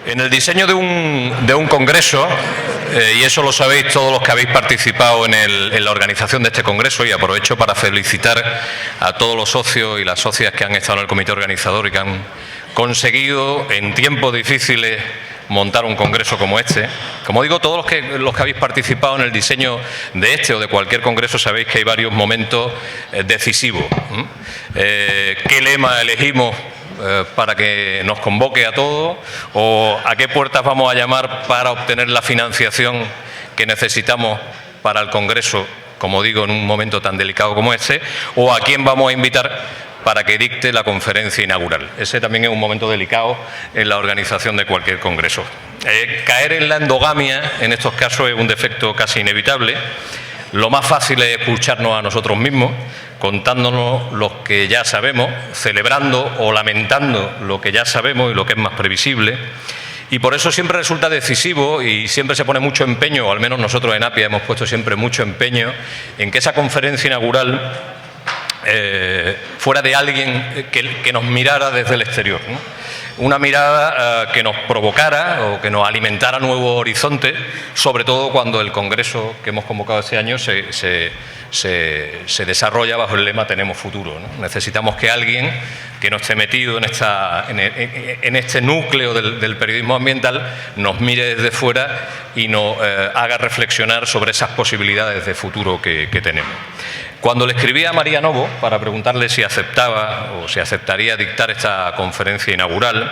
En el diseño de un congreso, y eso lo sabéis todos los que habéis participado en la organización de este congreso, y aprovecho para felicitar a todos los socios y las socias que han estado en el comité organizador y que han conseguido en tiempos difíciles montar un congreso como este. Como digo, todos los que habéis participado en el diseño de este o de cualquier congreso sabéis que hay varios momentos decisivos. ¿Qué lema elegimos para que nos convoque a todos? ¿O a qué puertas vamos a llamar para obtener la financiación que necesitamos para el congreso, como digo, en un momento tan delicado como este? ¿O a quién vamos a invitar para que dicte la conferencia inaugural? Ese también es un momento delicado en la organización de cualquier congreso. Caer en la endogamia en estos casos es un defecto casi inevitable. Lo más fácil es escucharnos a nosotros mismos, contándonos lo que ya sabemos, celebrando o lamentando lo que ya sabemos y lo que es más previsible. Y por eso siempre resulta decisivo y siempre se pone mucho empeño, o al menos nosotros en APIA hemos puesto siempre mucho empeño, en que esa conferencia inaugural fuera de alguien que nos mirara desde el exterior, ¿no? Una mirada que nos provocara o que nos alimentara nuevos horizontes, sobre todo cuando el congreso que hemos convocado este año se desarrolla bajo el lema Tenemos futuro, ¿no? Necesitamos que alguien que no esté metido en este núcleo del periodismo ambiental nos mire desde fuera y nos haga reflexionar sobre esas posibilidades de futuro que tenemos. Cuando le escribí a María Novo para preguntarle si aceptaba o si aceptaría dictar esta conferencia inaugural,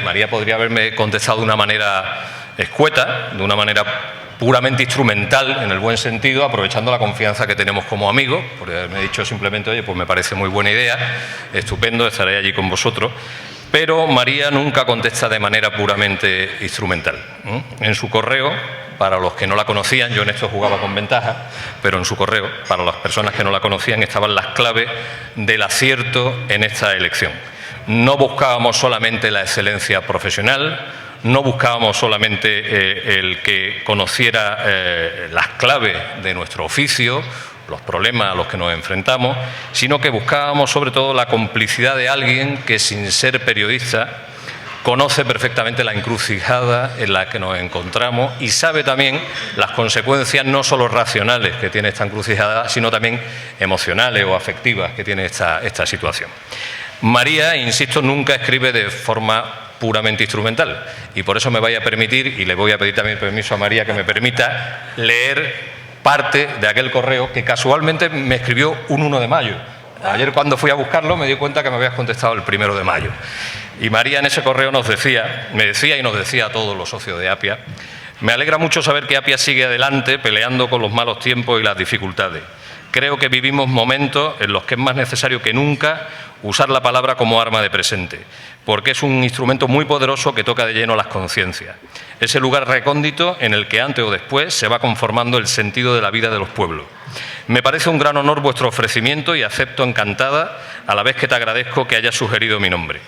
María podría haberme contestado de una manera escueta, de una manera puramente instrumental, en el buen sentido, aprovechando la confianza que tenemos como amigos, porque me ha dicho simplemente, oye, pues me parece muy buena idea, estupendo, estaré allí con vosotros. Pero María nunca contesta de manera puramente instrumental. En su correo, para los que no la conocían, yo en esto jugaba con ventaja, pero en su correo, para las personas que no la conocían, estaban las claves del acierto en esta elección. No buscábamos solamente la excelencia profesional, no buscábamos solamente el que conociera las claves de nuestro oficio, los problemas a los que nos enfrentamos, sino que buscábamos sobre todo la complicidad de alguien que, sin ser periodista, conoce perfectamente la encrucijada en la que nos encontramos y sabe también las consecuencias no solo racionales que tiene esta encrucijada, sino también emocionales o afectivas que tiene esta situación. María, insisto, nunca escribe de forma puramente instrumental y por eso me voy a permitir, y le voy a pedir también permiso a María que me permita leer parte de aquel correo que casualmente me escribió un 1 de mayo. Ayer cuando fui a buscarlo me di cuenta que me habías contestado el 1 de mayo. Y María en ese correo me decía y nos decía a todos los socios de APIA: me alegra mucho saber que APIA sigue adelante peleando con los malos tiempos y las dificultades. Creo que vivimos momentos en los que es más necesario que nunca usar la palabra como arma de presente, porque es un instrumento muy poderoso que toca de lleno las conciencias. Ese lugar recóndito en el que antes o después se va conformando el sentido de la vida de los pueblos. Me parece un gran honor vuestro ofrecimiento y acepto encantada, a la vez que te agradezco que hayas sugerido mi nombre.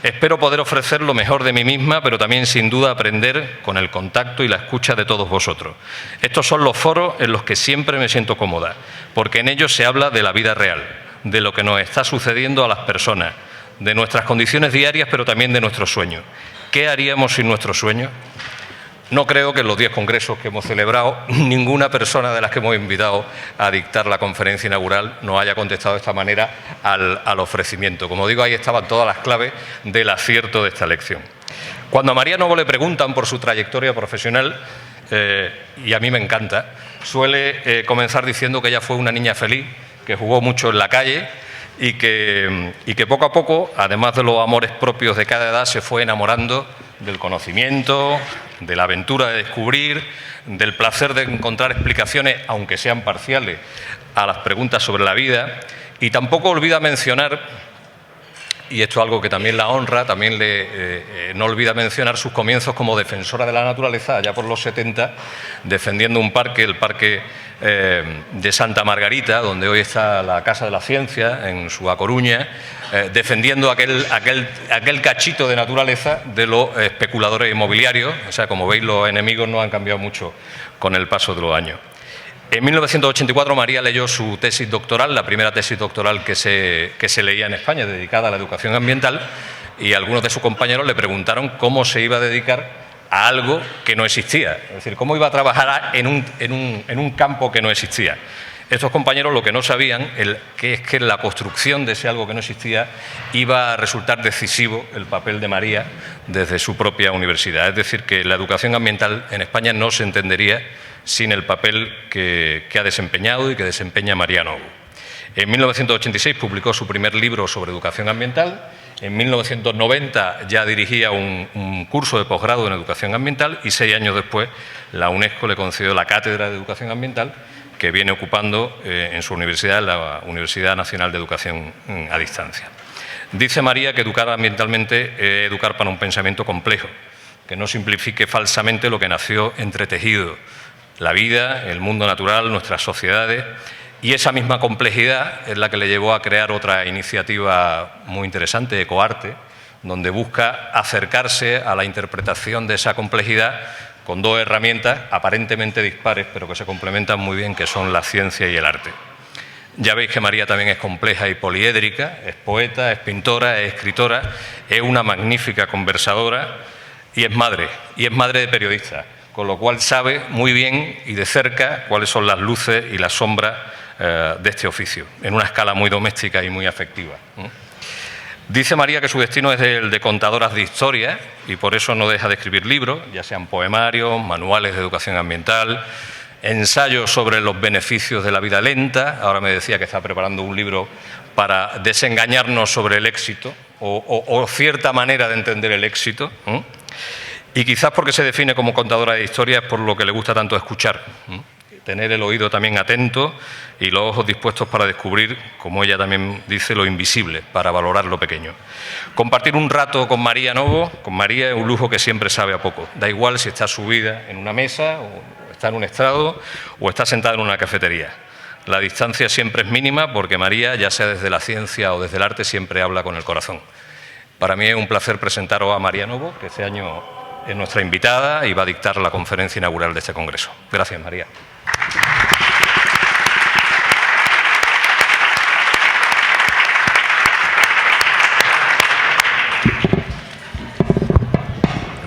Espero poder ofrecer lo mejor de mí misma, pero también sin duda aprender con el contacto y la escucha de todos vosotros. Estos son los foros en los que siempre me siento cómoda, porque en ellos se habla de la vida real, de lo que nos está sucediendo a las personas, de nuestras condiciones diarias, pero también de nuestros sueños. ¿Qué haríamos sin nuestros sueños? No creo que en los 10 congresos que hemos celebrado ninguna persona de las que hemos invitado a dictar la conferencia inaugural nos haya contestado de esta manera al ofrecimiento. Como digo, ahí estaban todas las claves del acierto de esta elección. Cuando a María Novo le preguntan por su trayectoria profesional, y a mí me encanta, suele comenzar diciendo que ella fue una niña feliz, que jugó mucho en la calle y que poco a poco, además de los amores propios de cada edad, se fue enamorando del conocimiento, de la aventura de descubrir, del placer de encontrar explicaciones, aunque sean parciales, a las preguntas sobre la vida. Y tampoco olvida mencionar, y esto es algo que también la honra, también no olvida mencionar sus comienzos como defensora de la naturaleza, allá por los 70, defendiendo un parque, el Parque de Santa Margarita, donde hoy está la Casa de la Ciencia, en su A Coruña, defendiendo aquel cachito de naturaleza de los especuladores inmobiliarios. O sea, como veis, los enemigos no han cambiado mucho con el paso de los años. En 1984 María leyó su tesis doctoral, la primera tesis doctoral que se leía en España, dedicada a la educación ambiental, y algunos de sus compañeros le preguntaron cómo se iba a dedicar a algo que no existía, es decir, cómo iba a trabajar en un campo que no existía. Estos compañeros lo que no sabían es que en la construcción de ese algo que no existía iba a resultar decisivo el papel de María desde su propia universidad. Es decir, que la educación ambiental en España no se entendería sin el papel que ha desempeñado y que desempeña María Novo. En 1986 publicó su primer libro sobre educación ambiental. En 1990 ya dirigía un curso de posgrado en educación ambiental y 6 años después la UNESCO le concedió la cátedra de educación ambiental que viene ocupando en su universidad, la Universidad Nacional de Educación a Distancia. Dice María que educar ambientalmente es educar para un pensamiento complejo, que no simplifique falsamente lo que nació entretejido, la vida, el mundo natural, nuestras sociedades, y esa misma complejidad es la que le llevó a crear otra iniciativa muy interesante, Ecoarte, donde busca acercarse a la interpretación de esa complejidad con 2 herramientas aparentemente dispares, pero que se complementan muy bien, que son la ciencia y el arte. Ya veis que María también es compleja y poliédrica, es poeta, es pintora, es escritora, es una magnífica conversadora y es madre de periodista, con lo cual sabe muy bien y de cerca cuáles son las luces y las sombras de este oficio, en una escala muy doméstica y muy afectiva. Dice María que su destino es el de contadoras de historias y por eso no deja de escribir libros, ya sean poemarios, manuales de educación ambiental, ensayos sobre los beneficios de la vida lenta. Ahora me decía que está preparando un libro para desengañarnos sobre el éxito o cierta manera de entender el éxito. Y quizás porque se define como contadora de historias por lo que le gusta tanto escuchar. Tener el oído también atento y los ojos dispuestos para descubrir, como ella también dice, lo invisible, para valorar lo pequeño. Compartir un rato con María Novo, con María, es un lujo que siempre sabe a poco. Da igual si está subida en una mesa, o está en un estrado, o está sentada en una cafetería. La distancia siempre es mínima porque María, ya sea desde la ciencia o desde el arte, siempre habla con el corazón. Para mí es un placer presentaros a María Novo, que este año es nuestra invitada y va a dictar la conferencia inaugural de este congreso. Gracias, María.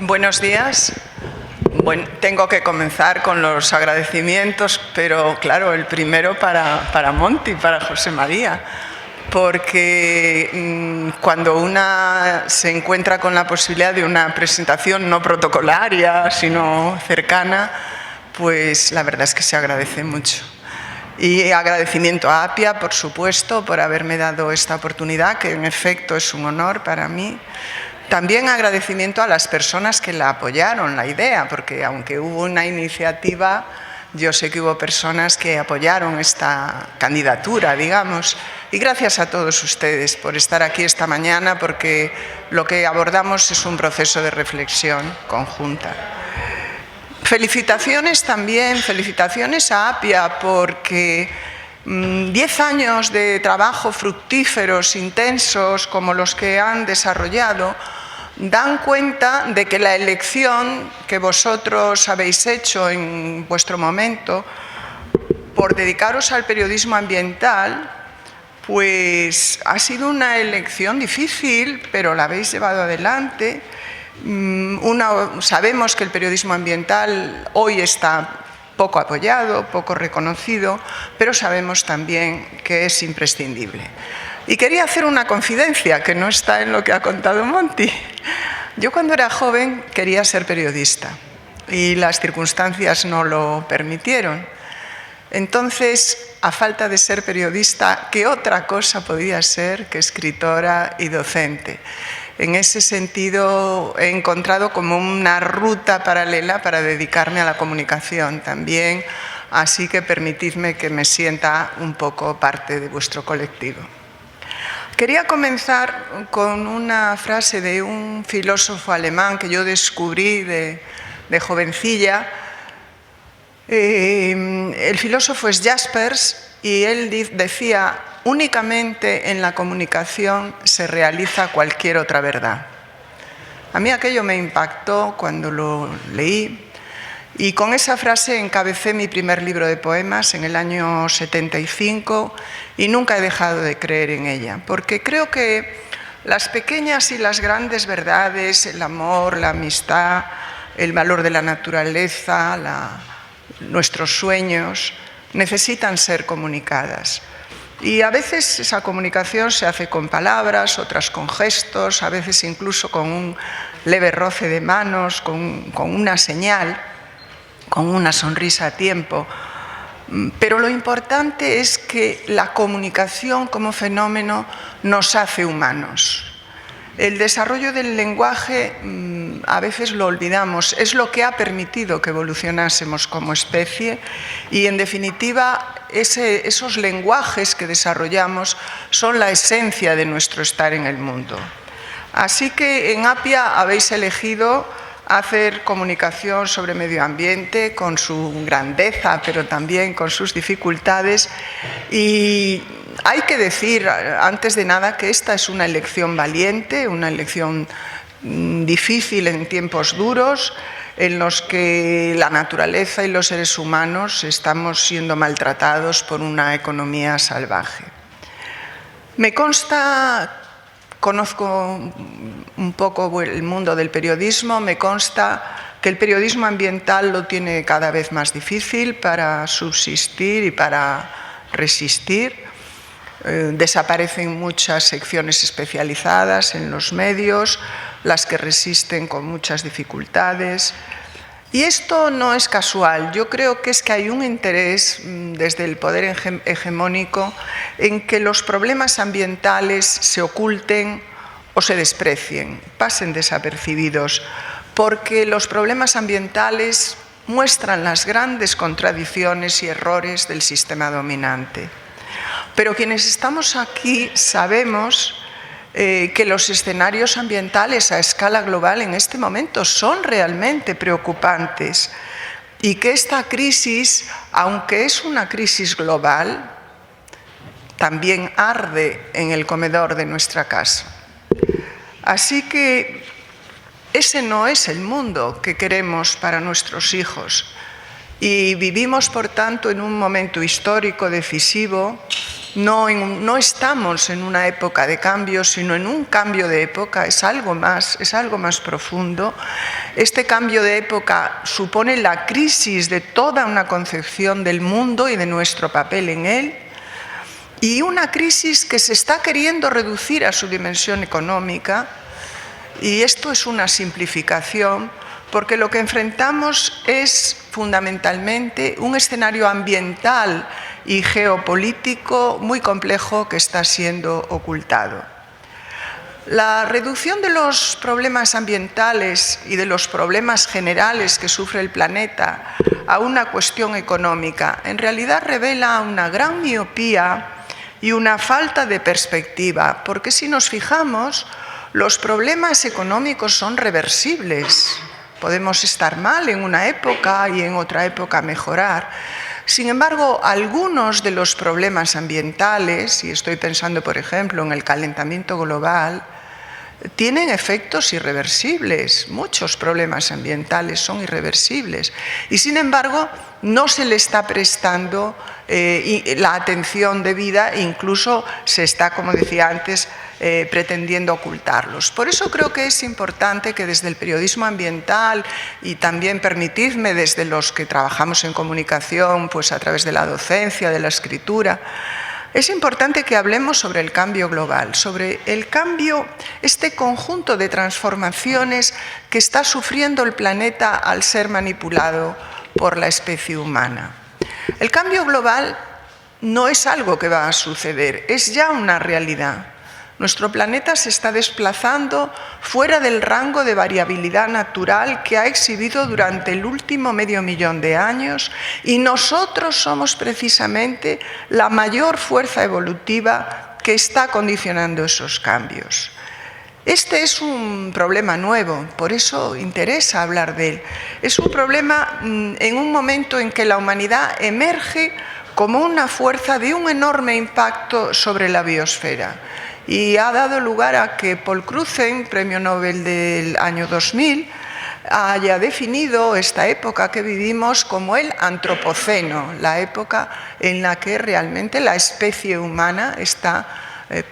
Buenos días. Bueno, tengo que comenzar con los agradecimientos, pero claro, el primero para Monty, para José María, porque cuando una se encuentra con la posibilidad de una presentación no protocolaria, sino cercana, pues la verdad es que se agradece mucho. Y agradecimiento a APIA, por supuesto, por haberme dado esta oportunidad, que en efecto es un honor para mí. También agradecimiento a las personas que la apoyaron, la idea, porque aunque hubo una iniciativa, yo sé que hubo personas que apoyaron esta candidatura, digamos. Y gracias a todos ustedes por estar aquí esta mañana, porque lo que abordamos es un proceso de reflexión conjunta. Felicitaciones también, felicitaciones a APIA, porque 10 años de trabajo fructíferos, intensos, como los que han desarrollado, dan cuenta de que la elección que vosotros habéis hecho en vuestro momento por dedicaros al periodismo ambiental, pues ha sido una elección difícil, pero la habéis llevado adelante. Sabemos que el periodismo ambiental hoy está poco apoyado, poco reconocido, pero sabemos también que es imprescindible. Y quería hacer una confidencia que no está en lo que ha contado Monty. Yo cuando era joven quería ser periodista y las circunstancias no lo permitieron. Entonces, a falta de ser periodista, ¿qué otra cosa podía ser que escritora y docente? En ese sentido, he encontrado como una ruta paralela para dedicarme a la comunicación también, así que permitidme que me sienta un poco parte de vuestro colectivo. Quería comenzar con una frase de un filósofo alemán que yo descubrí de jovencilla. El filósofo es Jaspers y él decía: únicamente en la comunicación se realiza cualquier otra verdad. A mí aquello me impactó cuando lo leí y con esa frase encabecé mi primer libro de poemas en el año 75 y nunca he dejado de creer en ella, porque creo que las pequeñas y las grandes verdades, el amor, la amistad, el valor de la naturaleza, nuestros sueños, necesitan ser comunicadas. Y a veces esa comunicación se hace con palabras, otras con gestos, a veces incluso con un leve roce de manos, con una señal, con una sonrisa a tiempo. Pero lo importante es que la comunicación como fenómeno nos hace humanos. El desarrollo del lenguaje a veces lo olvidamos, es lo que ha permitido que evolucionásemos como especie y, en definitiva, esos lenguajes que desarrollamos son la esencia de nuestro estar en el mundo. Así que en Appia habéis elegido hacer comunicación sobre medio ambiente con su grandeza, pero también con sus dificultades. Y hay que decir, antes de nada, que esta es una elección valiente, una elección difícil en tiempos duros, en los que la naturaleza y los seres humanos estamos siendo maltratados por una economía salvaje. Me consta, conozco un poco el mundo del periodismo, me consta que el periodismo ambiental lo tiene cada vez más difícil para subsistir y para resistir. Desaparecen muchas secciones especializadas en los medios, las que resisten con muchas dificultades. Y esto no es casual. Yo creo que es que hay un interés desde el poder hegemónico en que los problemas ambientales se oculten o se desprecien, pasen desapercibidos, porque los problemas ambientales muestran las grandes contradicciones y errores del sistema dominante. Pero quienes estamos aquí sabemos que los escenarios ambientales a escala global en este momento son realmente preocupantes y que esta crisis, aunque es una crisis global, también arde en el comedor de nuestra casa. Así que ese no es el mundo que queremos para nuestros hijos y vivimos, por tanto, en un momento histórico decisivo. No estamos en una época de cambio, sino en un cambio de época, es algo más profundo. Este cambio de época supone la crisis de toda una concepción del mundo y de nuestro papel en él, y una crisis que se está queriendo reducir a su dimensión económica, y esto es una simplificación, porque lo que enfrentamos es fundamentalmente un escenario ambiental y geopolítico muy complejo que está siendo ocultado. La reducción de los problemas ambientales y de los problemas generales que sufre el planeta a una cuestión económica en realidad revela una gran miopía y una falta de perspectiva, porque si nos fijamos, los problemas económicos son reversibles. Podemos estar mal en una época y en otra época mejorar. Sin embargo, algunos de los problemas ambientales, y estoy pensando, por ejemplo, en el calentamiento global, tienen efectos irreversibles. Muchos problemas ambientales son irreversibles. Y, sin embargo, no se le está prestando la atención debida, incluso se está, como decía antes, pretendiendo ocultarlos. Por eso creo que es importante que desde el periodismo ambiental y también, permitidme, desde los que trabajamos en comunicación, pues a través de la docencia, de la escritura, es importante que hablemos sobre el cambio global, sobre el cambio, este conjunto de transformaciones que está sufriendo el planeta al ser manipulado por la especie humana. El cambio global no es algo que va a suceder, es ya una realidad. Nuestro planeta se está desplazando fuera del rango de variabilidad natural que ha exhibido durante el último medio millón de años, y nosotros somos precisamente la mayor fuerza evolutiva que está condicionando esos cambios. Este es un problema nuevo, por eso interesa hablar de él. Es un problema en un momento en que la humanidad emerge como una fuerza de un enorme impacto sobre la biosfera. Y ha dado lugar a que Paul Crutzen, premio Nobel del año 2000, haya definido esta época que vivimos como el antropoceno, la época en la que realmente la especie humana está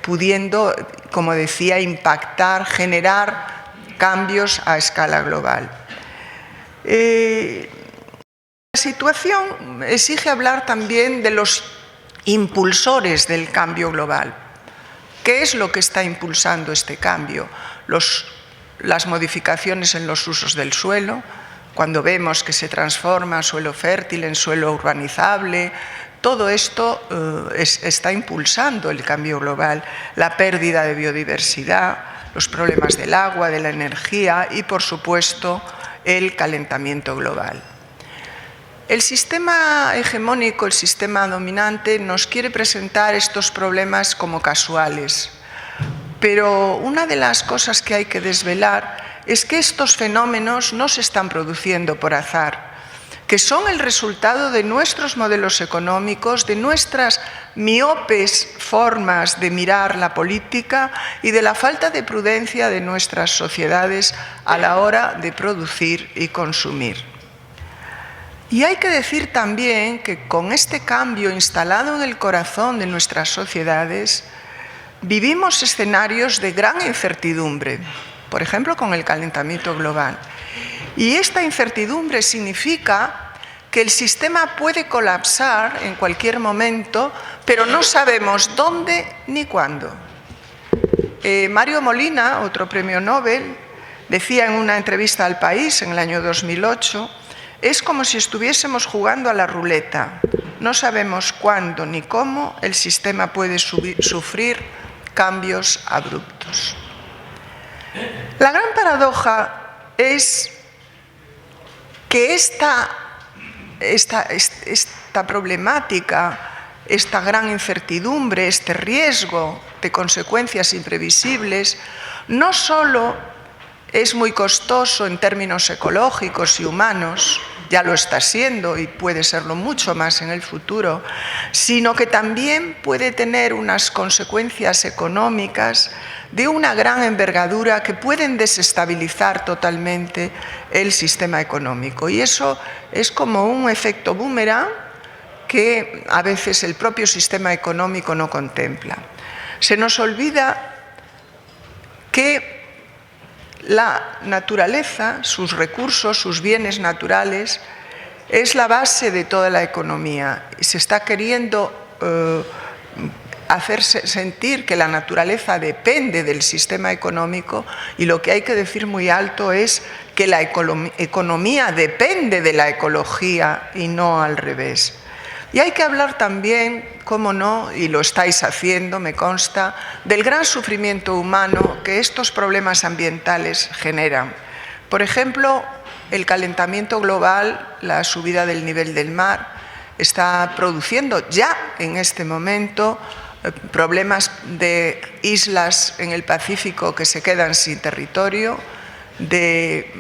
pudiendo, como decía, impactar, generar cambios a escala global. La situación exige hablar también de los impulsores del cambio global. ¿Qué es lo que está impulsando este cambio? Las modificaciones en los usos del suelo, cuando vemos que se transforma suelo fértil en suelo urbanizable, todo esto está impulsando el cambio global, la pérdida de biodiversidad, los problemas del agua, de la energía y, por supuesto, el calentamiento global. El sistema hegemónico, el sistema dominante, nos quiere presentar estos problemas como casuales, pero una de las cosas que hay que desvelar es que estos fenómenos no se están produciendo por azar, que son el resultado de nuestros modelos económicos, de nuestras miopes formas de mirar la política y de la falta de prudencia de nuestras sociedades a la hora de producir y consumir. Y hay que decir también que con este cambio instalado en el corazón de nuestras sociedades, vivimos escenarios de gran incertidumbre, por ejemplo, con el calentamiento global. Y esta incertidumbre significa que el sistema puede colapsar en cualquier momento, pero no sabemos dónde ni cuándo. Mario Molina, otro premio Nobel, decía en una entrevista al País en el año 2008, es como si estuviésemos jugando a la ruleta. No sabemos cuándo ni cómo el sistema puede sufrir cambios abruptos. La gran paradoja es que esta problemática, esta gran incertidumbre, este riesgo de consecuencias imprevisibles, no solo es muy costoso en términos ecológicos y humanos, ya lo está siendo y puede serlo mucho más en el futuro, sino que también puede tener unas consecuencias económicas de una gran envergadura que pueden desestabilizar totalmente el sistema económico. Y eso es como un efecto boomerang que a veces el propio sistema económico no contempla. Se nos olvida que la naturaleza, sus recursos, sus bienes naturales, es la base de toda la economía. Se está queriendo hacerse sentir que la naturaleza depende del sistema económico y lo que hay que decir muy alto es que la economía depende de la ecología y no al revés. Y hay que hablar también, cómo no, y lo estáis haciendo, me consta, del gran sufrimiento humano que estos problemas ambientales generan. Por ejemplo, el calentamiento global, la subida del nivel del mar, está produciendo ya en este momento problemas de islas en el Pacífico que se quedan sin territorio, de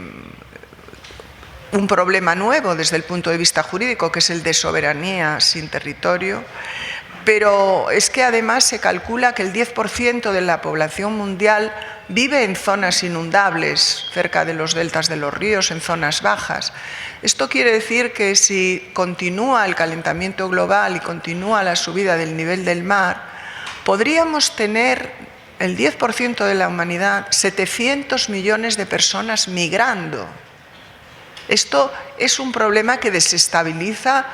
un problema nuevo desde el punto de vista jurídico, que es el de soberanía sin territorio, pero es que además se calcula que el 10% de la población mundial vive en zonas inundables, cerca de los deltas de los ríos, en zonas bajas. Esto quiere decir que si continúa el calentamiento global y continúa la subida del nivel del mar, podríamos tener el 10% de la humanidad, 700 millones de personas migrando. Esto es un problema que desestabiliza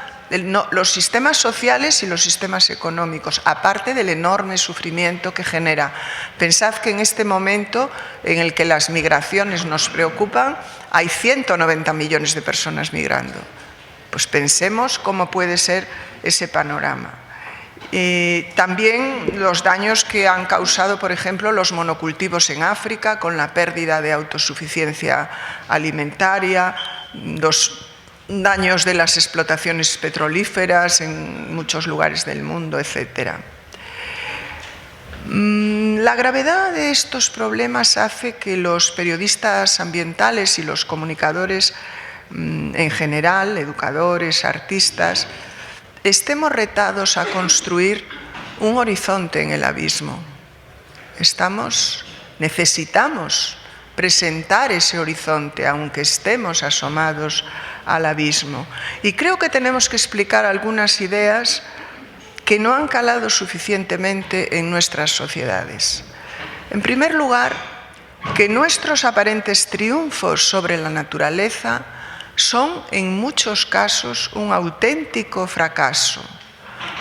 los sistemas sociales y los sistemas económicos, aparte del enorme sufrimiento que genera. Pensad que en este momento en el que las migraciones nos preocupan, hay 190 millones de personas migrando. Pues pensemos cómo puede ser ese panorama. También los daños que han causado, por ejemplo, los monocultivos en África, con la pérdida de autosuficiencia alimentaria, los daños de las explotaciones petrolíferas en muchos lugares del mundo, etc. La gravedad de estos problemas hace que los periodistas ambientales y los comunicadores en general, educadores, artistas, estemos retados a construir un horizonte en el abismo. Necesitamos presentar ese horizonte, aunque estemos asomados al abismo. Y creo que tenemos que explicar algunas ideas que no han calado suficientemente en nuestras sociedades. En primer lugar, que nuestros aparentes triunfos sobre la naturaleza son en muchos casos un auténtico fracaso,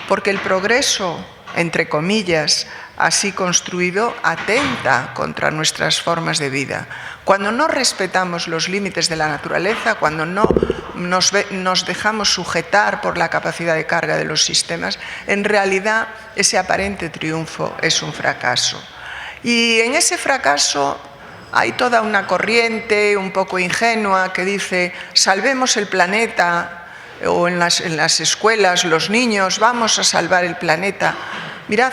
porque el progreso, entre comillas, así construido, atenta contra nuestras formas de vida. Cuando no respetamos los límites de la naturaleza, cuando no nos dejamos sujetar por la capacidad de carga de los sistemas, en realidad ese aparente triunfo es un fracaso. Y en ese fracaso hay toda una corriente un poco ingenua que dice: salvemos el planeta, o en las escuelas los niños, vamos a salvar el planeta. Mirad,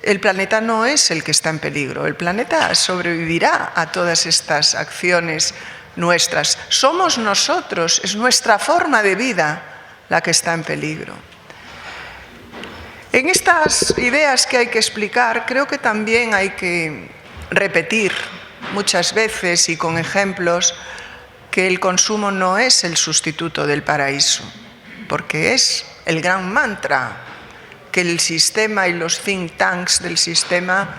el planeta no es el que está en peligro, el planeta sobrevivirá a todas estas acciones nuestras. Somos nosotros, es nuestra forma de vida la que está en peligro. En estas ideas que hay que explicar, creo que también hay que repetir muchas veces y con ejemplos que el consumo no es el sustituto del paraíso, porque es el gran mantra que el sistema y los think tanks del sistema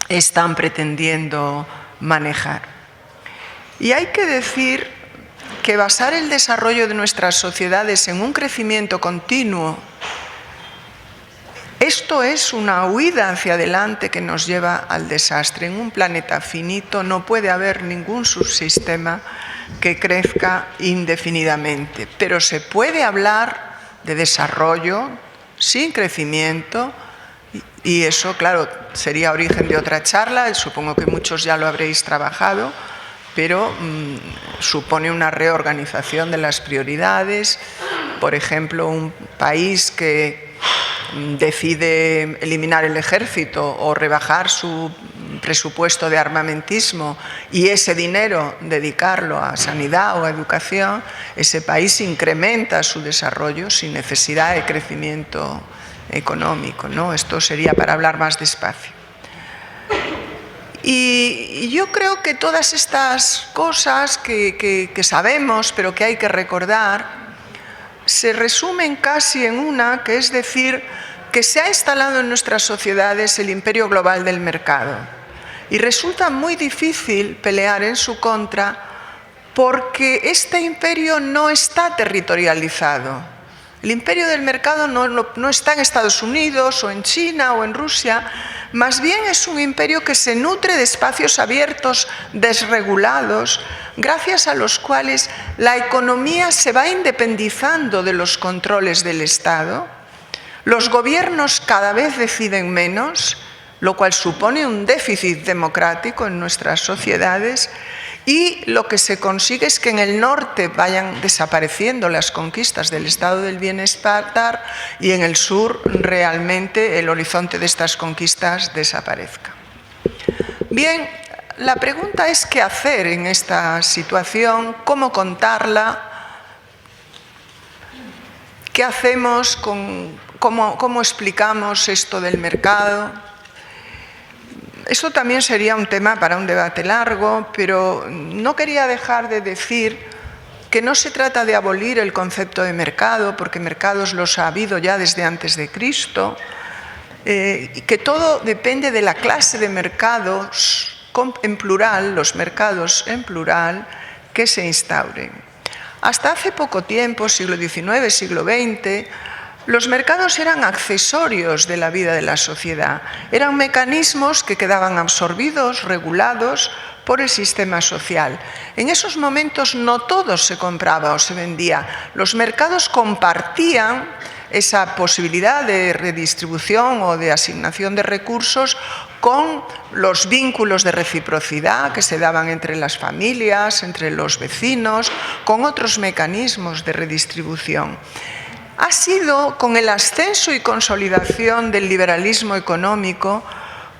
están pretendiendo manejar. Y hay que decir que basar el desarrollo de nuestras sociedades en un crecimiento continuo, esto es una huida hacia adelante que nos lleva al desastre. En un planeta finito no puede haber ningún subsistema que crezca indefinidamente, pero se puede hablar de desarrollo sin crecimiento, y eso, claro, sería origen de otra charla, supongo que muchos ya lo habréis trabajado, pero supone una reorganización de las prioridades. Por ejemplo, un país que decide eliminar el ejército o rebajar su presupuesto de armamentismo y ese dinero dedicarlo a sanidad o a educación, ese país incrementa su desarrollo sin necesidad de crecimiento económico, ¿no? Esto sería para hablar más despacio. Y yo creo que todas estas cosas que sabemos, pero que hay que recordar, se resumen casi en una, que es decir, que se ha instalado en nuestras sociedades el imperio global del mercado. Y resulta muy difícil pelear en su contra porque este imperio no está territorializado. El imperio del mercado no está en Estados Unidos o en China o en Rusia, más bien es un imperio que se nutre de espacios abiertos, desregulados, gracias a los cuales la economía se va independizando de los controles del Estado. Los gobiernos cada vez deciden menos, lo cual supone un déficit democrático en nuestras sociedades, y lo que se consigue es que en el norte vayan desapareciendo las conquistas del estado del bienestar y en el sur realmente el horizonte de estas conquistas desaparezca. Bien, la pregunta es qué hacer en esta situación, cómo contarla, qué hacemos, cómo explicamos esto del mercado. Eso también sería un tema para un debate largo, pero no quería dejar de decir que no se trata de abolir el concepto de mercado, porque mercados los ha habido ya desde antes de Cristo, y que todo depende de la clase de mercados en plural, los mercados en plural, que se instauren. Hasta hace poco tiempo, siglo XIX, siglo XX, los mercados eran accesorios de la vida de la sociedad, eran mecanismos que quedaban absorbidos, regulados por el sistema social. En esos momentos no todo se compraba o se vendía, los mercados compartían esa posibilidad de redistribución o de asignación de recursos con los vínculos de reciprocidad que se daban entre las familias, entre los vecinos, con otros mecanismos de redistribución. Ha sido con el ascenso y consolidación del liberalismo económico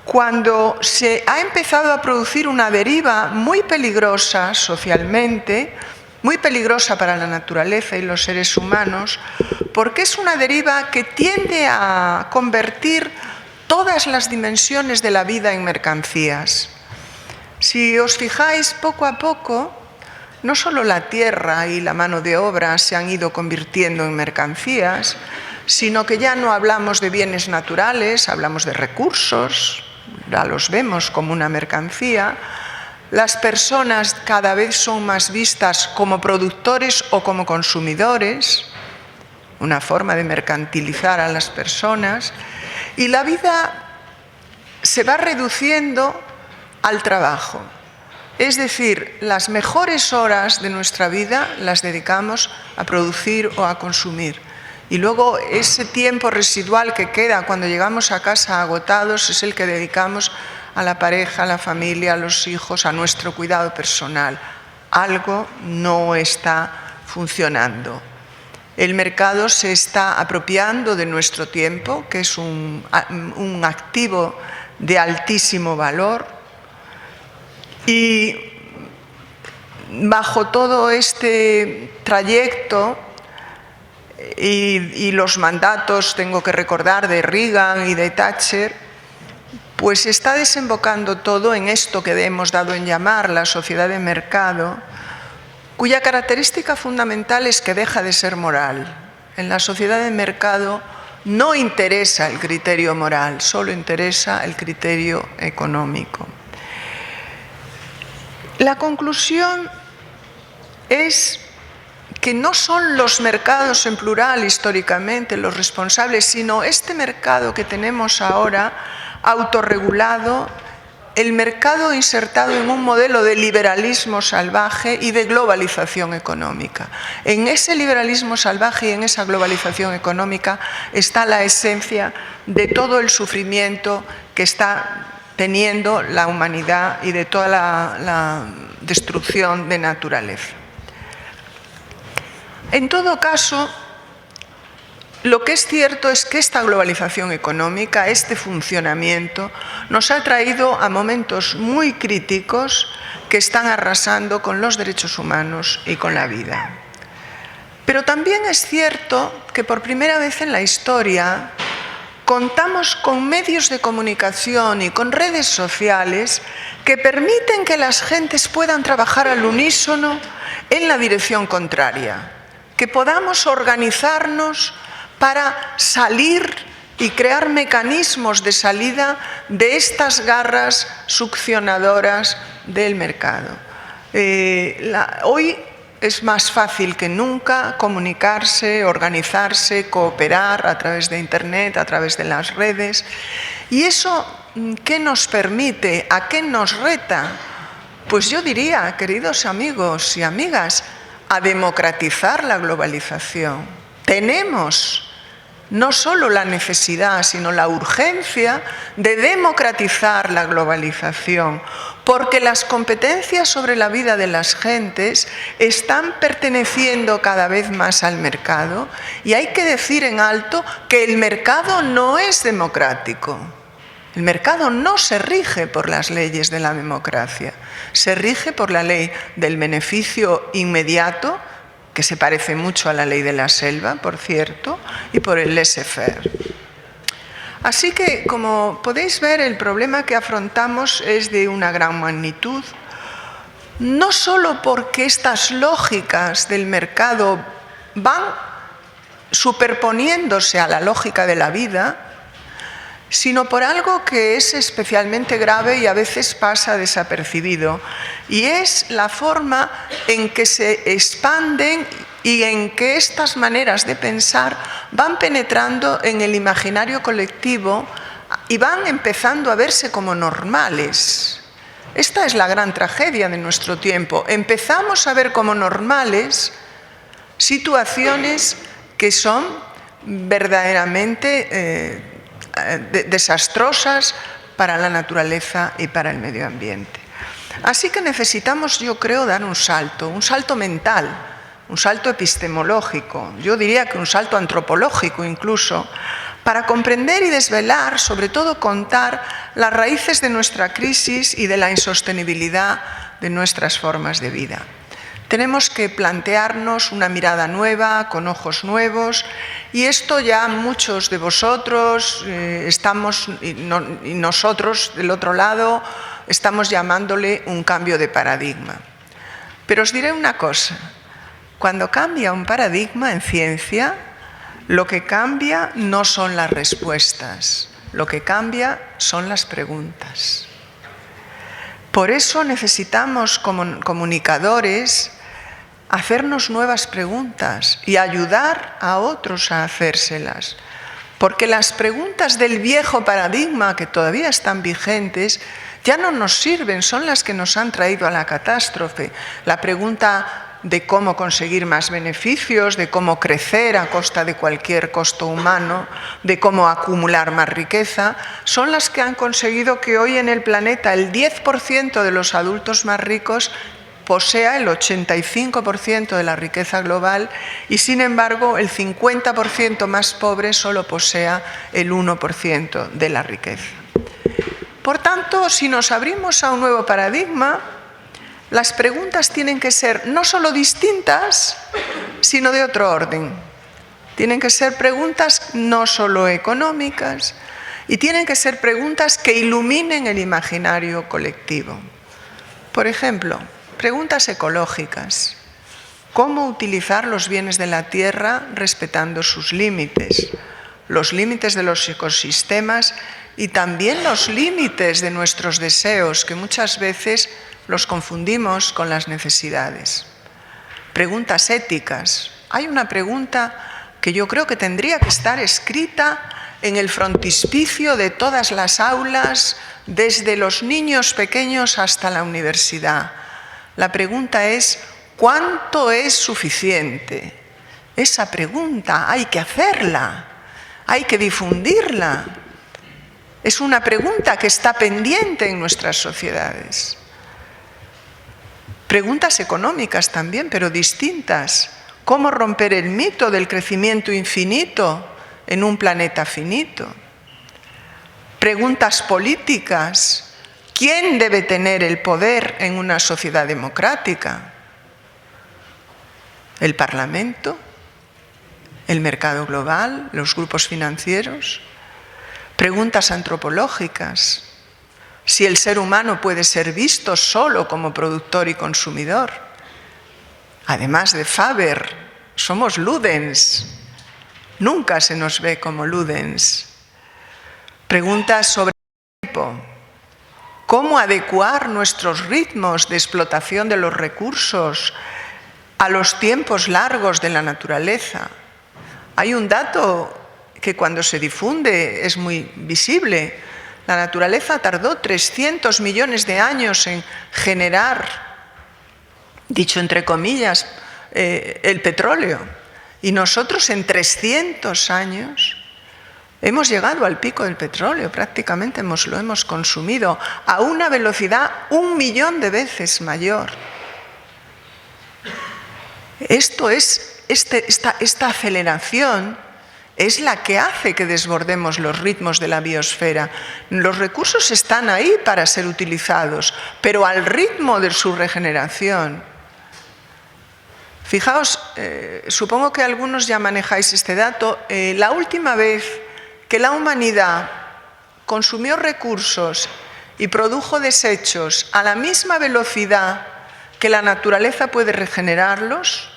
cuando se ha empezado a producir una deriva muy peligrosa socialmente, muy peligrosa para la naturaleza y los seres humanos, porque es una deriva que tiende a convertir todas las dimensiones de la vida en mercancías. Si os fijáis, poco a poco, no solo la tierra y la mano de obra se han ido convirtiendo en mercancías, sino que ya no hablamos de bienes naturales, hablamos de recursos, ya los vemos como una mercancía. Las personas cada vez son más vistas como productores o como consumidores, una forma de mercantilizar a las personas, y la vida se va reduciendo al trabajo. Es decir, las mejores horas de nuestra vida las dedicamos a producir o a consumir. Y luego ese tiempo residual que queda cuando llegamos a casa agotados es el que dedicamos a la pareja, a la familia, a los hijos, a nuestro cuidado personal. Algo no está funcionando. El mercado se está apropiando de nuestro tiempo, que es un activo de altísimo valor, y bajo todo este trayecto y los mandatos, tengo que recordar, de Reagan y de Thatcher, pues está desembocando todo en esto que hemos dado en llamar la sociedad de mercado, cuya característica fundamental es que deja de ser moral. En la sociedad de mercado no interesa el criterio moral, solo interesa el criterio económico. La conclusión es que no son los mercados en plural históricamente los responsables, sino este mercado que tenemos ahora autorregulado, el mercado insertado en un modelo de liberalismo salvaje y de globalización económica. En ese liberalismo salvaje y en esa globalización económica está la esencia de todo el sufrimiento que está teniendo la humanidad y de toda la destrucción de naturaleza. En todo caso, lo que es cierto es que esta globalización económica, este funcionamiento, nos ha traído a momentos muy críticos que están arrasando con los derechos humanos y con la vida. Pero también es cierto que por primera vez en la historia contamos con medios de comunicación y con redes sociales que permiten que las gentes puedan trabajar al unísono en la dirección contraria, que podamos organizarnos para salir y crear mecanismos de salida de estas garras succionadoras del mercado. Hoy es más fácil que nunca comunicarse, organizarse, cooperar a través de Internet, a través de las redes. ¿Y eso qué nos permite? ¿A qué nos reta? Pues yo diría, queridos amigos y amigas, a democratizar la globalización. Tenemos no solo la necesidad, sino la urgencia de democratizar la globalización, porque las competencias sobre la vida de las gentes están perteneciendo cada vez más al mercado, y hay que decir en alto que el mercado no es democrático. El mercado no se rige por las leyes de la democracia, se rige por la ley del beneficio inmediato, que se parece mucho a la ley de la selva, por cierto, y por el laissez-faire. Así que, como podéis ver, el problema que afrontamos es de una gran magnitud, no solo porque estas lógicas del mercado van superponiéndose a la lógica de la vida, sino por algo que es especialmente grave y a veces pasa desapercibido, y es la forma en que se expanden y en que estas maneras de pensar van penetrando en el imaginario colectivo y van empezando a verse como normales. Esta es la gran tragedia de nuestro tiempo. Empezamos a ver como normales situaciones que son verdaderamente desastrosas para la naturaleza y para el medio ambiente. Así que necesitamos, yo creo, dar un salto mental, un salto epistemológico, yo diría que un salto antropológico incluso, para comprender y desvelar, sobre todo contar, las raíces de nuestra crisis y de la insostenibilidad de nuestras formas de vida. Tenemos que plantearnos una mirada nueva, con ojos nuevos, y esto ya muchos de vosotros y nosotros del otro lado estamos llamándole un cambio de paradigma. Pero os diré una cosa, cuando cambia un paradigma en ciencia, Lo que cambia no son las respuestas, lo que cambia son las preguntas. Por eso necesitamos, como comunicadores, hacernos nuevas preguntas y ayudar a otros a hacérselas. Porque las preguntas del viejo paradigma, que todavía están vigentes, ya no nos sirven, son las que nos han traído a la catástrofe. La pregunta de cómo conseguir más beneficios, de cómo crecer a costa de cualquier costo humano, de cómo acumular más riqueza, son las que han conseguido que hoy en el planeta el 10% de los adultos más ricos posea el 85% de la riqueza global y, sin embargo, el 50% más pobre solo posea el 1% de la riqueza. Por tanto, si nos abrimos a un nuevo paradigma, las preguntas tienen que ser no solo distintas, sino de otro orden. Tienen que ser preguntas no solo económicas y tienen que ser preguntas que iluminen el imaginario colectivo. Por ejemplo, preguntas ecológicas. ¿Cómo utilizar los bienes de la tierra respetando sus límites? Los límites de los ecosistemas y también los límites de nuestros deseos, que muchas veces los confundimos con las necesidades. Preguntas éticas. Hay una pregunta que yo creo que tendría que estar escrita en el frontispicio de todas las aulas, desde los niños pequeños hasta la universidad. La pregunta es: ¿cuánto es suficiente? Esa pregunta hay que hacerla, hay que difundirla. Es una pregunta que está pendiente en nuestras sociedades. Preguntas económicas también, pero distintas. ¿Cómo romper el mito del crecimiento infinito en un planeta finito? Preguntas políticas. ¿Quién debe tener el poder en una sociedad democrática? ¿El Parlamento? ¿El mercado global? ¿Los grupos financieros? Preguntas antropológicas. Si el ser humano puede ser visto solo como productor y consumidor. Además de Faber, somos ludens. Nunca se nos ve como ludens. Preguntas sobre el tiempo. ¿Cómo adecuar nuestros ritmos de explotación de los recursos a los tiempos largos de la naturaleza? Hay un dato que cuando se difunde es muy visible. La naturaleza tardó 300 millones de años en generar, dicho entre comillas, el petróleo. Y nosotros en 300 años hemos llegado al pico del petróleo, prácticamente lo hemos consumido a una velocidad 1 millón de veces mayor. Esta aceleración es la que hace que desbordemos los ritmos de la biosfera. Los recursos están ahí para ser utilizados, pero al ritmo de su regeneración. Fijaos, supongo que algunos ya manejáis este dato. La última vez que la humanidad consumió recursos y produjo desechos a la misma velocidad que la naturaleza puede regenerarlos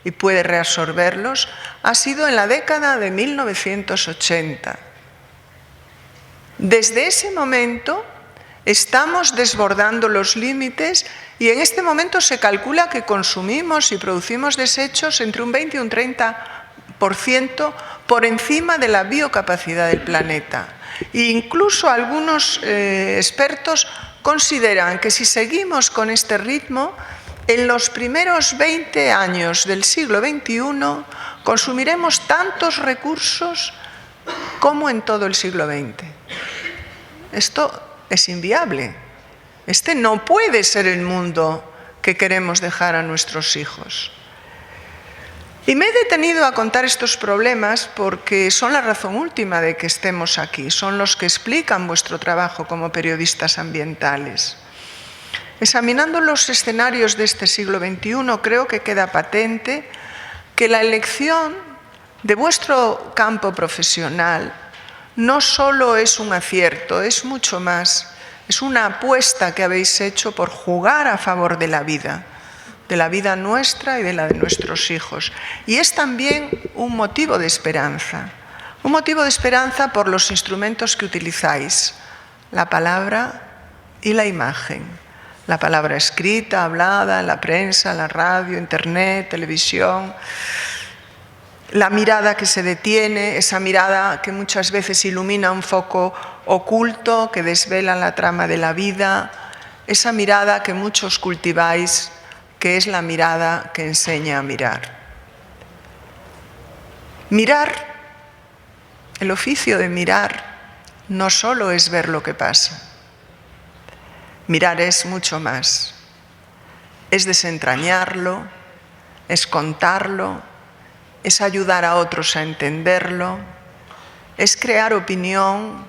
y puede reabsorberlos, ha sido en la década de 1980. Desde ese momento estamos desbordando los límites y en este momento se calcula que consumimos y producimos desechos entre un 20 y un 30% por encima de la biocapacidad del planeta. E incluso algunos expertos consideran que si seguimos con este ritmo, en los primeros 20 años del siglo XXI consumiremos tantos recursos como en todo el siglo XX. Esto es inviable. Este no puede ser el mundo que queremos dejar a nuestros hijos. Y me he detenido a contar estos problemas porque son la razón última de que estemos aquí, son los que explican vuestro trabajo como periodistas ambientales. Examinando los escenarios de este siglo XXI, creo que queda patente que la elección de vuestro campo profesional no solo es un acierto, es mucho más. Es una apuesta que habéis hecho por jugar a favor de la vida, de la vida nuestra y de la de nuestros hijos. Y es también un motivo de esperanza por los instrumentos que utilizáis, la palabra y la imagen. La palabra escrita, hablada, la prensa, la radio, internet, televisión. La mirada que se detiene, esa mirada que muchas veces ilumina un foco oculto, que desvela la trama de la vida, esa mirada que muchos cultiváis, que es la mirada que enseña a mirar. Mirar, el oficio de mirar, no solo es ver lo que pasa. Mirar es mucho más. Es desentrañarlo, es contarlo, es ayudar a otros a entenderlo, es crear opinión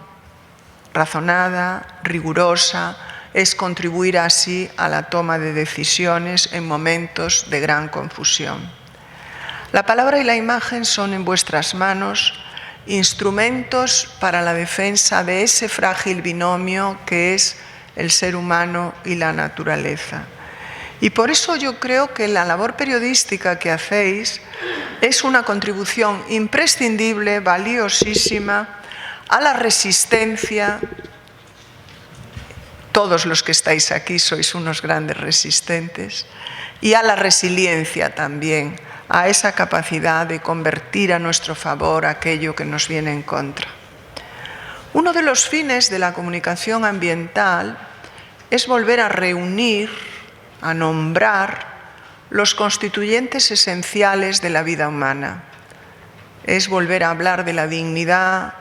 razonada, rigurosa, es contribuir así a la toma de decisiones en momentos de gran confusión. La palabra y la imagen son en vuestras manos instrumentos para la defensa de ese frágil binomio que es el ser humano y la naturaleza. Y por eso yo creo que la labor periodística que hacéis es una contribución imprescindible, valiosísima, a la resistencia. Todos los que estáis aquí sois unos grandes resistentes, y a la resiliencia también, a esa capacidad de convertir a nuestro favor aquello que nos viene en contra. Uno de los fines de la comunicación ambiental es volver a reunir, a nombrar los constituyentes esenciales de la vida humana. Es volver a hablar de la dignidad,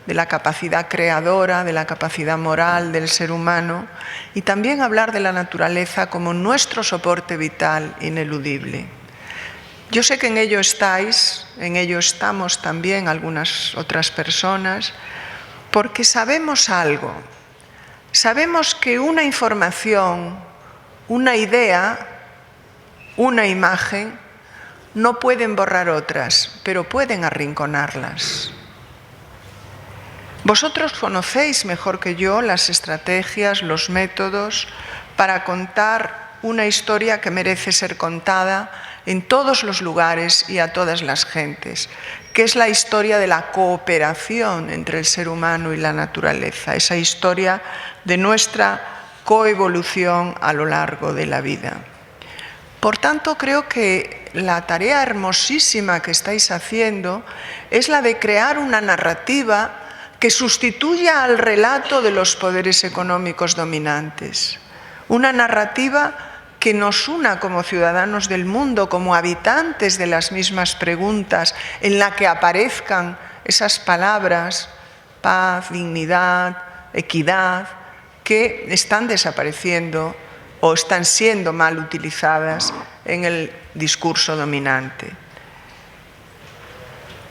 de la capacidad creadora, de la capacidad moral del ser humano, y también hablar de la naturaleza como nuestro soporte vital ineludible. Yo sé que en ello estáis, en ello estamos también algunas otras personas, porque sabemos algo. Sabemos que una información, una idea, una imagen, no pueden borrar otras, pero pueden arrinconarlas. Vosotros conocéis mejor que yo las estrategias, los métodos para contar una historia que merece ser contada en todos los lugares y a todas las gentes, que es la historia de la cooperación entre el ser humano y la naturaleza, esa historia de nuestra coevolución a lo largo de la vida. Por tanto, creo que la tarea hermosísima que estáis haciendo es la de crear una narrativa que sustituya al relato de los poderes económicos dominantes. Una narrativa que nos una como ciudadanos del mundo, como habitantes de las mismas preguntas, en la que aparezcan esas palabras, paz, dignidad, equidad, que están desapareciendo o están siendo mal utilizadas en el discurso dominante.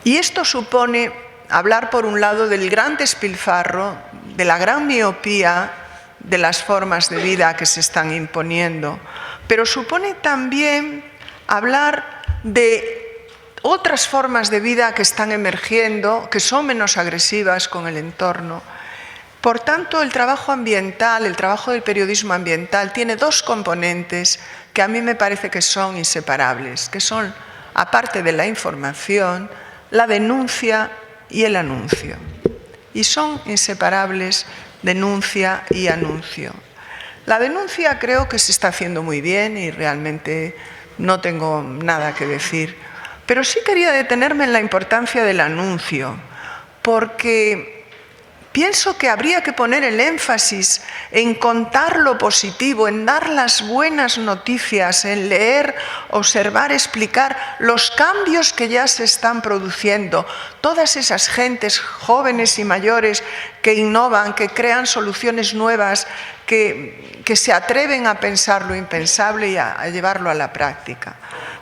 Y esto supone hablar, por un lado, del gran despilfarro, de la gran miopía de las formas de vida que se están imponiendo, pero supone también hablar de otras formas de vida que están emergiendo, que son menos agresivas con el entorno. Por tanto, el trabajo ambiental, el trabajo del periodismo ambiental, tiene dos componentes que a mí me parece que son inseparables, que son, aparte de la información, la denuncia y el anuncio. Y son inseparables denuncia y anuncio. La denuncia creo que se está haciendo muy bien y realmente no tengo nada que decir, pero sí quería detenerme en la importancia del anuncio, porque pienso que habría que poner el énfasis en contar lo positivo, en dar las buenas noticias, en leer, observar, explicar los cambios que ya se están produciendo. Todas esas gentes jóvenes y mayores que innovan, que crean soluciones nuevas, que se atreven a pensar lo impensable y a llevarlo a la práctica.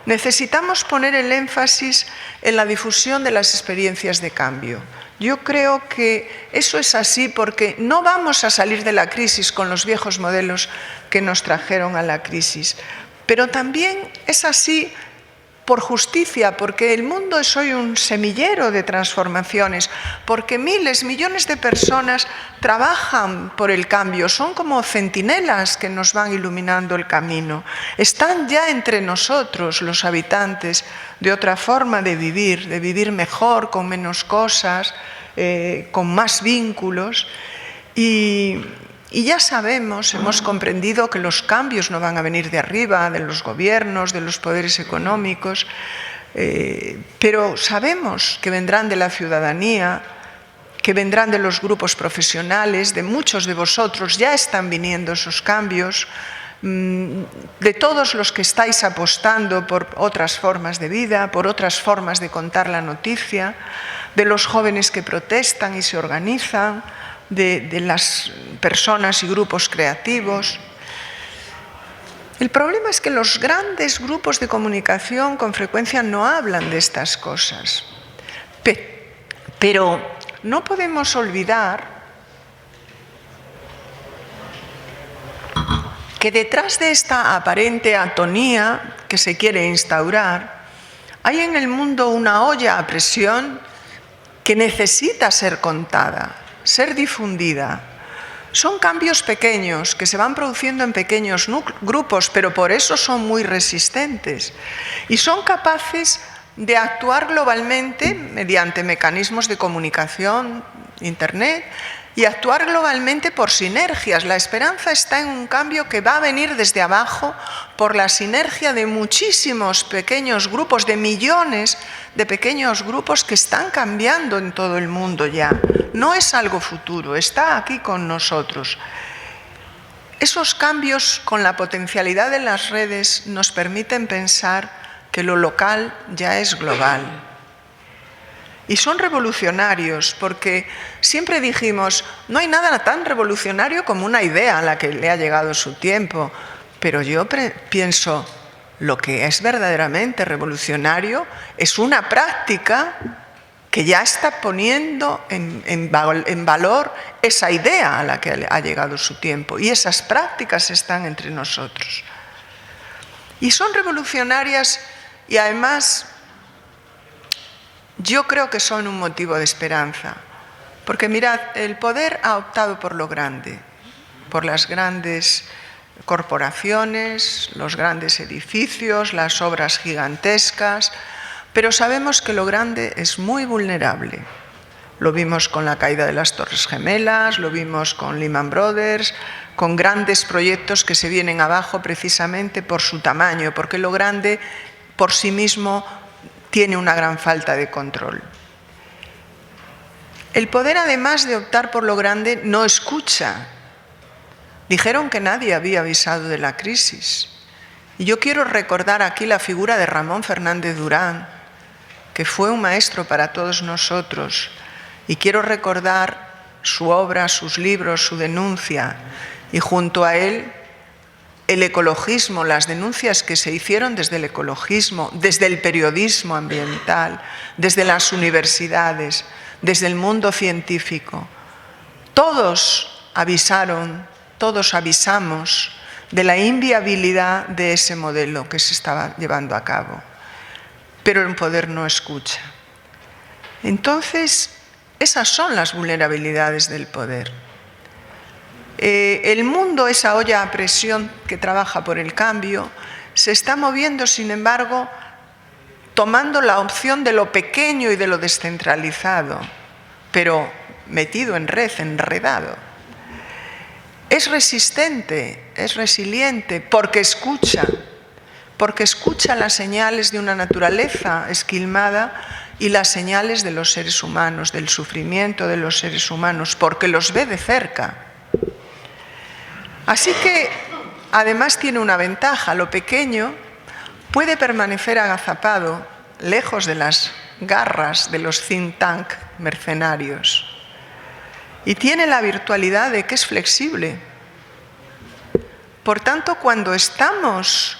Necesitamos poner el énfasis en la difusión de las experiencias de cambio. Yo creo que eso es así porque no vamos a salir de la crisis con los viejos modelos que nos trajeron a la crisis, pero también es así por justicia, porque el mundo es hoy un semillero de transformaciones, porque miles, millones de personas trabajan por el cambio, son como centinelas que nos van iluminando el camino. Están ya entre nosotros los habitantes de otra forma de vivir mejor, con menos cosas, con más vínculos. Y ya sabemos, hemos comprendido que los cambios no van a venir de arriba, de los gobiernos, de los poderes económicos, pero sabemos que vendrán de la ciudadanía, que vendrán de los grupos profesionales, de muchos de vosotros, ya están viniendo esos cambios, de todos los que estáis apostando por otras formas de vida, por otras formas de contar la noticia, de los jóvenes que protestan y se organizan, de las personas y grupos creativos. El problema es que los grandes grupos de comunicación con frecuencia no hablan de estas cosas. Pero no podemos olvidar que detrás de esta aparente atonía que se quiere instaurar, hay en el mundo una olla a presión que necesita ser contada, ser difundida. Son cambios pequeños que se van produciendo en pequeños grupos, pero por eso son muy resistentes y son capaces de actuar globalmente mediante mecanismos de comunicación, Internet, y actuar globalmente por sinergias. La esperanza está en un cambio que va a venir desde abajo por la sinergia de muchísimos pequeños grupos, de millones de pequeños grupos que están cambiando en todo el mundo ya. No es algo futuro, está aquí con nosotros. Esos cambios con la potencialidad de las redes nos permiten pensar que lo local ya es global. Y son revolucionarios porque siempre dijimos, no hay nada tan revolucionario como una idea a la que le ha llegado su tiempo. Pero yo pienso, lo que es verdaderamente revolucionario es una práctica que ya está poniendo en valor esa idea a la que ha llegado su tiempo. Y esas prácticas están entre nosotros. Y son revolucionarias y además yo creo que son un motivo de esperanza. Porque mirad, el poder ha optado por lo grande, por las grandes corporaciones, los grandes edificios, las obras gigantescas, pero sabemos que lo grande es muy vulnerable. Lo vimos con la caída de las Torres Gemelas, lo vimos con Lehman Brothers, con grandes proyectos que se vienen abajo precisamente por su tamaño, porque lo grande por sí mismo tiene una gran falta de control. El poder, además de optar por lo grande, no escucha. Dijeron que nadie había avisado de la crisis. Y yo quiero recordar aquí la figura de Ramón Fernández Durán, que fue un maestro para todos nosotros. Y quiero recordar su obra, sus libros, su denuncia. Y junto a él, el ecologismo, las denuncias que se hicieron desde el ecologismo, desde el periodismo ambiental, desde las universidades, desde el mundo científico. Todos avisaron, todos avisamos de la inviabilidad de ese modelo que se estaba llevando a cabo. Pero el poder no escucha. Entonces, esas son las vulnerabilidades del poder. El mundo, esa olla a presión que trabaja por el cambio, se está moviendo, sin embargo, tomando la opción de lo pequeño y de lo descentralizado, pero metido en red, enredado. Es resistente, es resiliente, porque escucha las señales de una naturaleza esquilmada y las señales de los seres humanos, del sufrimiento de los seres humanos, porque los ve de cerca. Así que, además, tiene una ventaja. Lo pequeño puede permanecer agazapado, lejos de las garras de los think tank mercenarios. Y tiene la virtualidad de que es flexible. Por tanto, cuando estamos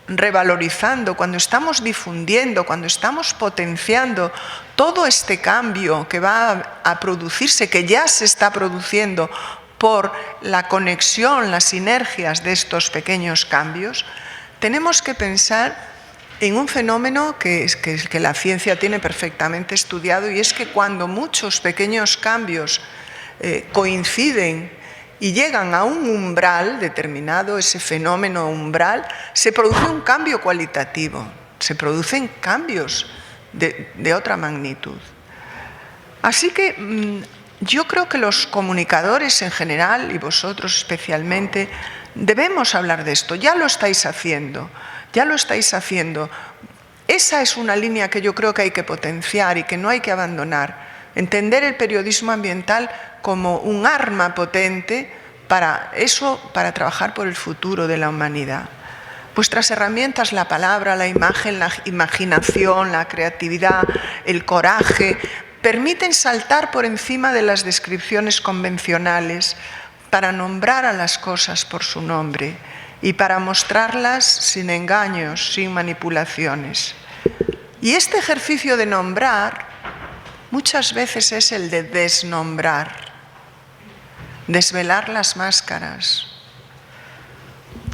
revalorizando, cuando estamos difundiendo, cuando estamos potenciando todo este cambio que va a producirse, que ya se está produciendo por la conexión, las sinergias de estos pequeños cambios, tenemos que pensar en un fenómeno que la ciencia tiene perfectamente estudiado, y es que cuando muchos pequeños cambios coinciden y llegan a un umbral determinado, ese fenómeno umbral, se produce un cambio cualitativo, se producen cambios de otra magnitud. Así que yo creo que los comunicadores en general, y vosotros especialmente, debemos hablar de esto. Ya lo estáis haciendo, ya lo estáis haciendo. Esa es una línea que yo creo que hay que potenciar y que no hay que abandonar. Entender el periodismo ambiental como un arma potente para eso, para trabajar por el futuro de la humanidad. Vuestras herramientas, la palabra, la imagen, la imaginación, la creatividad, el coraje, permiten saltar por encima de las descripciones convencionales para nombrar a las cosas por su nombre y para mostrarlas sin engaños, sin manipulaciones. Y este ejercicio de nombrar muchas veces es el de desnombrar, desvelar las máscaras,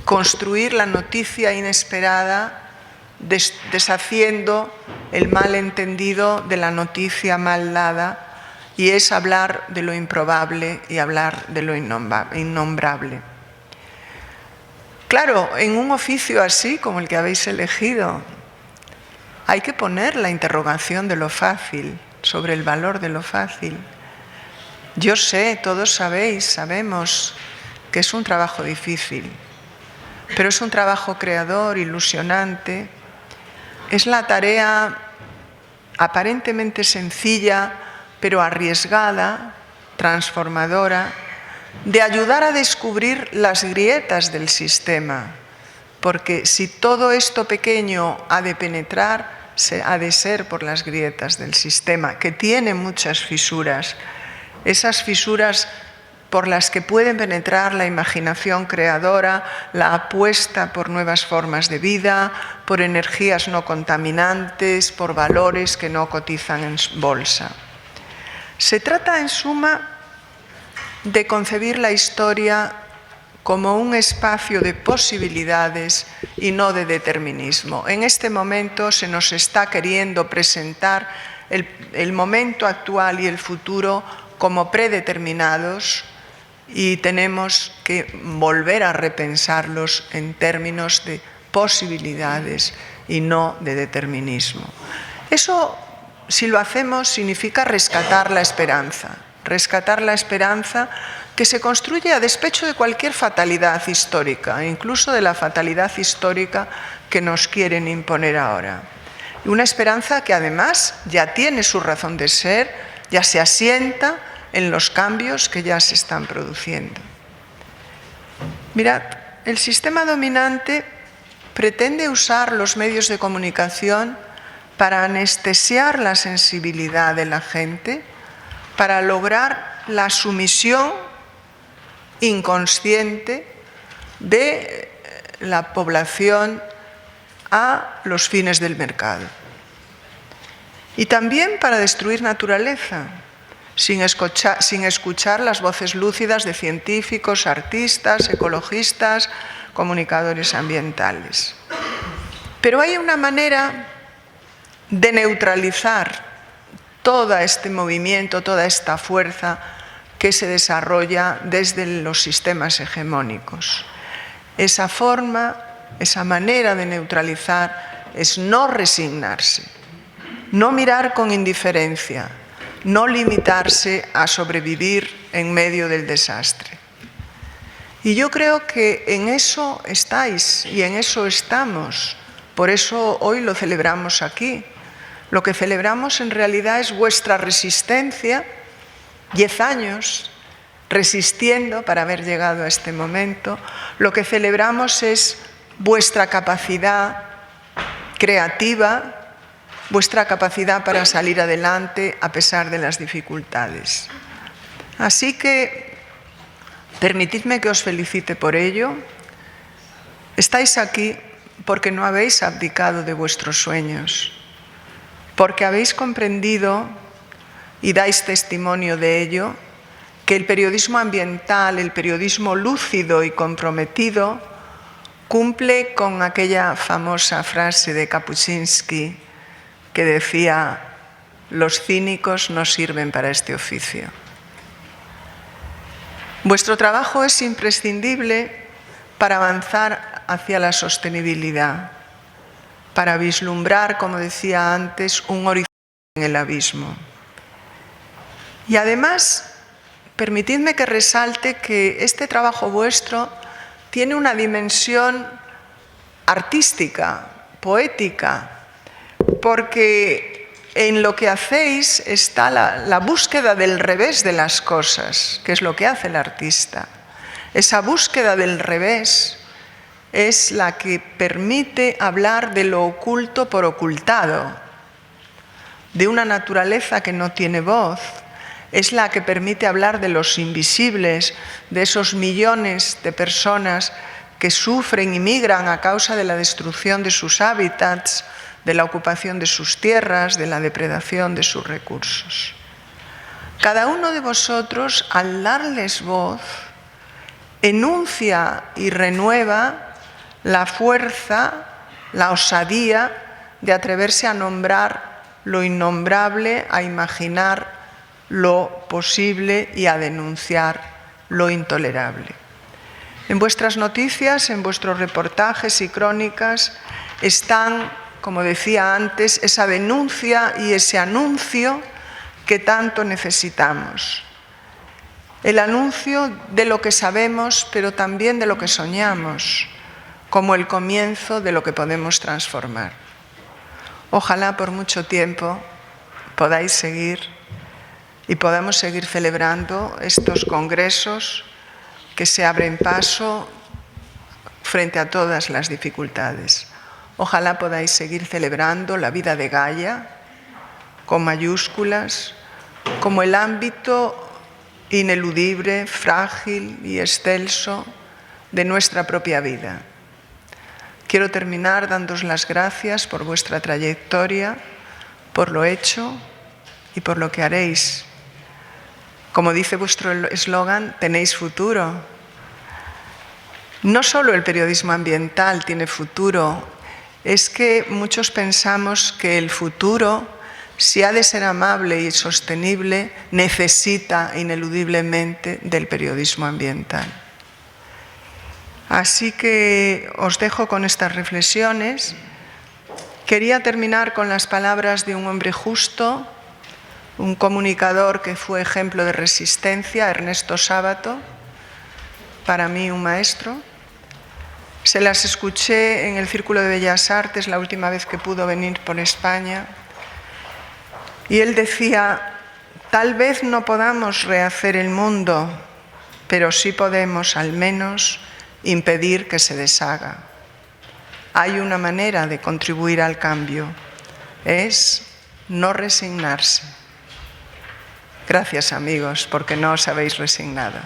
construir la noticia inesperada, deshaciendo el malentendido de la noticia mal dada, y es hablar de lo improbable y hablar de lo innombrable. Claro, en un oficio así como el que habéis elegido, hay que poner la interrogación de lo fácil, sobre el valor de lo fácil. Yo sé, todos sabemos que es un trabajo difícil, pero es un trabajo creador, ilusionante. Es la tarea aparentemente sencilla, pero arriesgada, transformadora, de ayudar a descubrir las grietas del sistema, porque si todo esto pequeño ha de penetrar, ha de ser por las grietas del sistema, que tiene muchas fisuras, esas fisuras por las que pueden penetrar la imaginación creadora, la apuesta por nuevas formas de vida, por energías no contaminantes, por valores que no cotizan en bolsa. Se trata, en suma, de concebir la historia como un espacio de posibilidades y no de determinismo. En este momento se nos está queriendo presentar el momento actual y el futuro como predeterminados, y tenemos que volver a repensarlos en términos de posibilidades y no de determinismo. Eso, si lo hacemos, significa rescatar la esperanza que se construye a despecho de cualquier fatalidad histórica, incluso de la fatalidad histórica que nos quieren imponer ahora. Una esperanza que además ya tiene su razón de ser, ya se asienta en los cambios que ya se están produciendo. Mirad, el sistema dominante pretende usar los medios de comunicación para anestesiar la sensibilidad de la gente, para lograr la sumisión inconsciente de la población a los fines del mercado. Y también para destruir naturaleza, sin escuchar las voces lúcidas de científicos, artistas, ecologistas, comunicadores ambientales. Pero hay una manera de neutralizar todo este movimiento, toda esta fuerza que se desarrolla desde los sistemas hegemónicos. Esa forma, esa manera de neutralizar es no resignarse, no mirar con indiferencia, no limitarse a sobrevivir en medio del desastre. Y yo creo que en eso estáis y en eso estamos. Por eso hoy lo celebramos aquí. Lo que celebramos en realidad es vuestra resistencia, 10 años resistiendo para haber llegado a este momento. Lo que celebramos es vuestra capacidad creativa, vuestra capacidad para salir adelante a pesar de las dificultades. Así que permitidme que os felicite por ello. Estáis aquí porque no habéis abdicado de vuestros sueños, porque habéis comprendido, y dais testimonio de ello, que el periodismo ambiental, el periodismo lúcido y comprometido, cumple con aquella famosa frase de Kapuscinski que decía: los cínicos no sirven para este oficio. Vuestro trabajo es imprescindible para avanzar hacia la sostenibilidad, para vislumbrar, como decía antes, un horizonte en el abismo. Y además, permitidme que resalte que este trabajo vuestro tiene una dimensión artística, poética, porque en lo que hacéis está la búsqueda del revés de las cosas, que es lo que hace el artista. Esa búsqueda del revés es la que permite hablar de lo oculto por ocultado, de una naturaleza que no tiene voz. Es la que permite hablar de los invisibles, de esos millones de personas que sufren y migran a causa de la destrucción de sus hábitats, de la ocupación de sus tierras, de la depredación de sus recursos. Cada uno de vosotros, al darles voz, enuncia y renueva la fuerza, la osadía de atreverse a nombrar lo innombrable, a imaginar lo posible y a denunciar lo intolerable. En vuestras noticias, en vuestros reportajes y crónicas están, como decía antes, esa denuncia y ese anuncio que tanto necesitamos. El anuncio de lo que sabemos, pero también de lo que soñamos, como el comienzo de lo que podemos transformar. Ojalá por mucho tiempo podáis seguir y podamos seguir celebrando estos congresos que se abren paso frente a todas las dificultades. Ojalá podáis seguir celebrando la vida de Gaia, con mayúsculas, como el ámbito ineludible, frágil y excelso de nuestra propia vida. Quiero terminar dándoos las gracias por vuestra trayectoria, por lo hecho y por lo que haréis. Como dice vuestro eslogan, tenéis futuro. No solo el periodismo ambiental tiene futuro, es que muchos pensamos que el futuro, si ha de ser amable y sostenible, necesita ineludiblemente del periodismo ambiental. Así que os dejo con estas reflexiones. Quería terminar con las palabras de un hombre justo, un comunicador que fue ejemplo de resistencia, Ernesto Sábato, para mí un maestro. Se las escuché en el Círculo de Bellas Artes la última vez que pudo venir por España. Y él decía: tal vez no podamos rehacer el mundo, pero sí podemos al menos impedir que se deshaga. Hay una manera de contribuir al cambio, es no resignarse. Gracias, amigos, porque no os habéis resignado.